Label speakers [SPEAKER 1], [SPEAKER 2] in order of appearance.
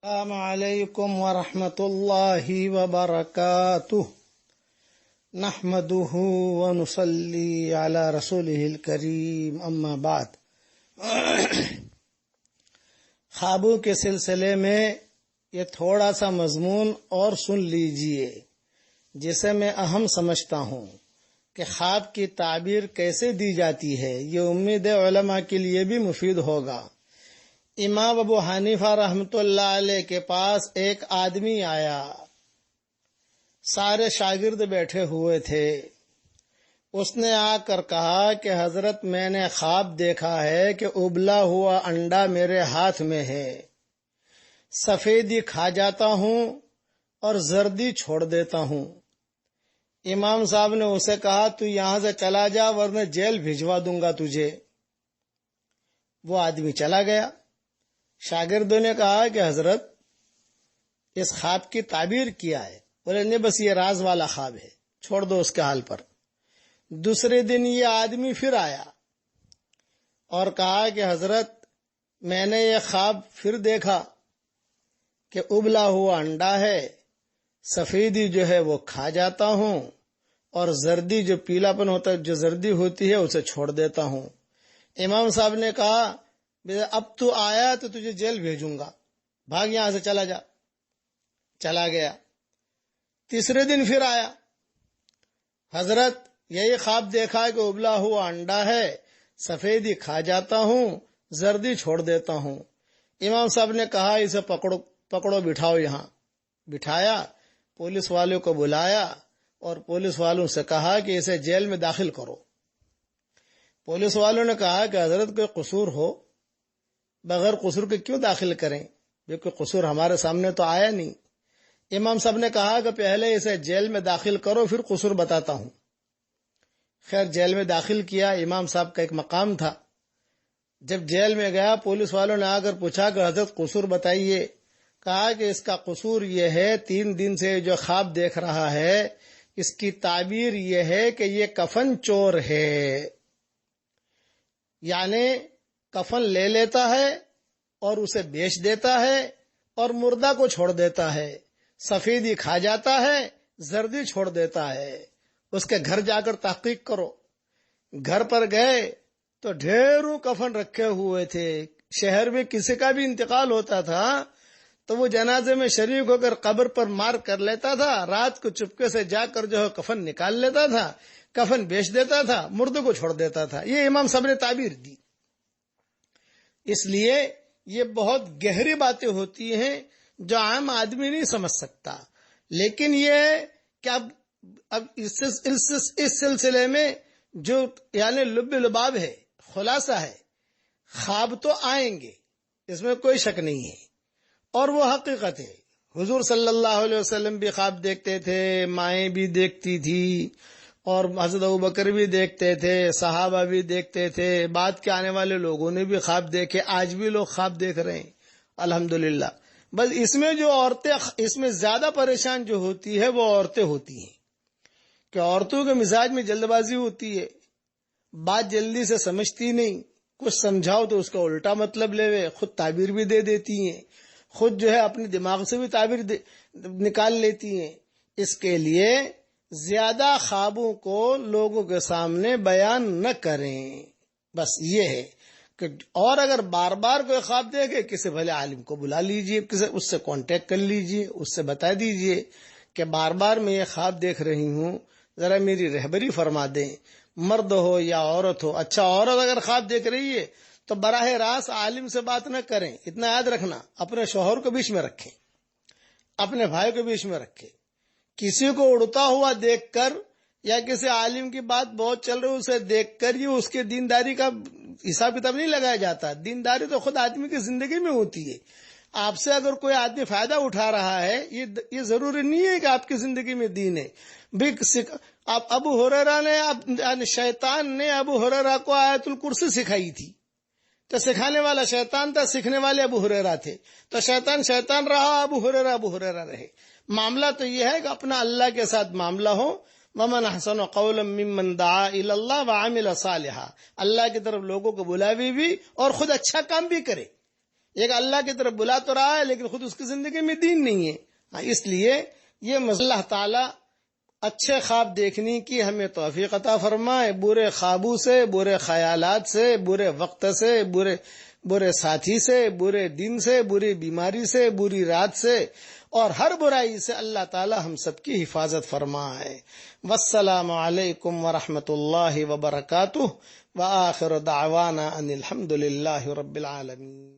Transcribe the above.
[SPEAKER 1] السلام علیکم ورحمۃ اللہ وبرکاتہ نحمده ونصلی علی رسولہ الکریم اما بعد خوابوں کے سلسلے میں یہ تھوڑا سا مضمون اور سن لیجئے جسے میں اہم سمجھتا ہوں کہ خواب کی تعبیر کیسے دی جاتی ہے۔ یہ امید علماء کے لیے بھی مفید ہوگا۔ امام ابو حنیفہ رحمۃ اللہ علیہ کے پاس ایک آدمی آیا، سارے شاگرد بیٹھے ہوئے تھے۔ اس نے آ کر کہا کہ حضرت میں نے خواب دیکھا ہے کہ ابلا ہوا انڈا میرے ہاتھ میں ہے، سفیدی کھا جاتا ہوں اور زردی چھوڑ دیتا ہوں۔ امام صاحب نے اسے کہا تو یہاں سے چلا جا ورنہ جیل بھجوا دوں گا تجھے۔ وہ آدمی چلا گیا۔ شاگردوں نے کہا کہ حضرت اس خواب کی تعبیر کیا ہے؟ بولے نہیں، بس یہ راز والا خواب ہے، چھوڑ دو اس کے حال پر۔ دوسرے دن یہ آدمی پھر آیا اور کہا کہ حضرت میں نے یہ خواب پھر دیکھا کہ ابلا ہوا انڈا ہے، سفیدی جو ہے وہ کھا جاتا ہوں اور زردی جو پیلا پن ہوتا ہے، جو زردی ہوتی ہے اسے چھوڑ دیتا ہوں۔ امام صاحب نے کہا اب تو آیا تو تجھے جیل بھیجوں گا، بھاگ یہاں سے، چلا جا۔ چلا گیا۔ تیسرے دن پھر آیا، حضرت یہی خواب دیکھا کہ ابلا ہوا انڈا ہے، سفیدی کھا جاتا ہوں، زردی چھوڑ دیتا ہوں۔ امام صاحب نے کہا اسے پکڑو بٹھاؤ یہاں۔ بٹھایا، پولیس والوں کو بلایا اور پولیس والوں سے کہا کہ اسے جیل میں داخل کرو۔ پولیس والوں نے کہا کہ حضرت کوئی قصور ہو، بغیر قصور کے کیوں داخل کریں؟ کوئی قصور ہمارے سامنے تو آیا نہیں۔ امام صاحب نے کہا کہ پہلے اسے جیل میں داخل کرو پھر قصور بتاتا ہوں۔ خیر جیل میں داخل کیا۔ امام صاحب کا ایک مقام تھا۔ جب جیل میں گیا، پولیس والوں نے آ کر پوچھا کہ حضرت قصور بتائیے۔ کہا کہ اس کا قصور یہ ہے، 3 دن سے جو خواب دیکھ رہا ہے اس کی تعبیر یہ ہے کہ یہ کفن چور ہے، یعنی کفن لے لیتا ہے اور اسے بیچ دیتا ہے اور مردہ کو چھوڑ دیتا ہے، سفیدی کھا جاتا ہے، زردی چھوڑ دیتا ہے۔ اس کے گھر جا کر تحقیق کرو۔ گھر پر گئے تو ڈھیروں کفن رکھے ہوئے تھے۔ شہر میں کسی کا بھی انتقال ہوتا تھا تو وہ جنازے میں شریک ہو کر قبر پر مار کر لیتا تھا، رات کو چپکے سے جا کر جو ہے کفن نکال لیتا تھا، کفن بیچ دیتا تھا، مردے کو چھوڑ دیتا تھا۔ یہ امام صاحب نے تعبیر دی۔ اس لیے یہ بہت گہری باتیں ہوتی ہیں جو عام آدمی نہیں سمجھ سکتا، لیکن یہ کہ اب اس سلسلے میں جو یعنی لب لباب ہے، خلاصہ ہے، خواب تو آئیں گے، اس میں کوئی شک نہیں ہے، اور وہ حقیقت ہے۔ حضور صلی اللہ علیہ وسلم بھی خواب دیکھتے تھے، مائیں بھی دیکھتی تھی، اور حضرت ابوبکر بھی دیکھتے تھے، صحابہ بھی دیکھتے تھے، بعد کے آنے والے لوگوں نے بھی خواب دیکھے، آج بھی لوگ خواب دیکھ رہے ہیں الحمدللہ۔ بس اس میں جو عورتیں اس میں زیادہ پریشان جو ہوتی ہے وہ عورتیں ہوتی ہیں، کہ عورتوں کے مزاج میں جلد بازی ہوتی ہے، بات جلدی سے سمجھتی نہیں، کچھ سمجھاؤ تو اس کا الٹا مطلب لے، خود تعبیر بھی دے دیتی ہیں، خود جو ہے اپنے دماغ سے بھی تعبیر نکال لیتی ہیں۔ اس کے لیے زیادہ خوابوں کو لوگوں کے سامنے بیان نہ کریں، بس یہ ہے کہ اور اگر بار بار کوئی خواب دیکھے کسی بھلے عالم کو بلا لیجئے، اس سے کانٹیکٹ کر لیجئے، اس سے بتا دیجئے کہ بار بار میں یہ خواب دیکھ رہی ہوں، ذرا میری رہبری فرما دیں، مرد ہو یا عورت ہو۔ اچھا، عورت اگر خواب دیکھ رہی ہے تو براہ راست عالم سے بات نہ کریں، اتنا یاد رکھنا، اپنے شوہر کو بیچ میں رکھیں، اپنے بھائی کو بیچ میں رکھیں۔ کسی کو اڑتا ہوا دیکھ کر یا کسی عالم کی بات بہت چل رہی اسے دیکھ کر یہ اس کے دینداری کا حساب کتاب نہیں لگایا جاتا۔ دینداری تو خود آدمی کی زندگی میں ہوتی ہے۔ آپ سے اگر کوئی آدمی فائدہ اٹھا رہا ہے، یہ ضروری نہیں ہے کہ آپ کی زندگی میں دین ہے۔ ابو ہریرہ نے شیطان نے ابو ہریرہ کو آیت الکرسی سکھائی تھی، تو سکھانے والا شیطان تھا، سیکھنے والے ابو ہریرہ تھے، تو شیطان رہا، ابو ہریرہ رہے۔ معاملہ تو یہ ہے کہ اپنا اللہ کے ساتھ معاملہ ہو۔ وَمَنْ أَحْسَنُ قَوْلًا مِّمَّنْ دَعَا إِلَى اللَّهِ وَعَمِلَ صَالِحًا، اللہ کی طرف لوگوں کو بلاوے بھی اور خود اچھا کام بھی کرے۔ ایک اللہ کی طرف بلا تو رہا ہے لیکن خود اس کی زندگی میں دین نہیں ہے۔ اس لیے یہ اللہ تعالیٰ اچھے خواب دیکھنے کی ہمیں توفیق عطا فرمائے، برے خوابوں سے، برے خیالات سے، برے وقت سے، برے ساتھی سے، برے دن سے، بری بیماری سے، بری رات سے اور ہر برائی سے اللہ تعالی ہم سب کی حفاظت فرمائے۔ والسلام علیکم ورحمۃ اللہ وبرکاتہ، وآخر دعوانا ان الحمد للہ رب العالمین۔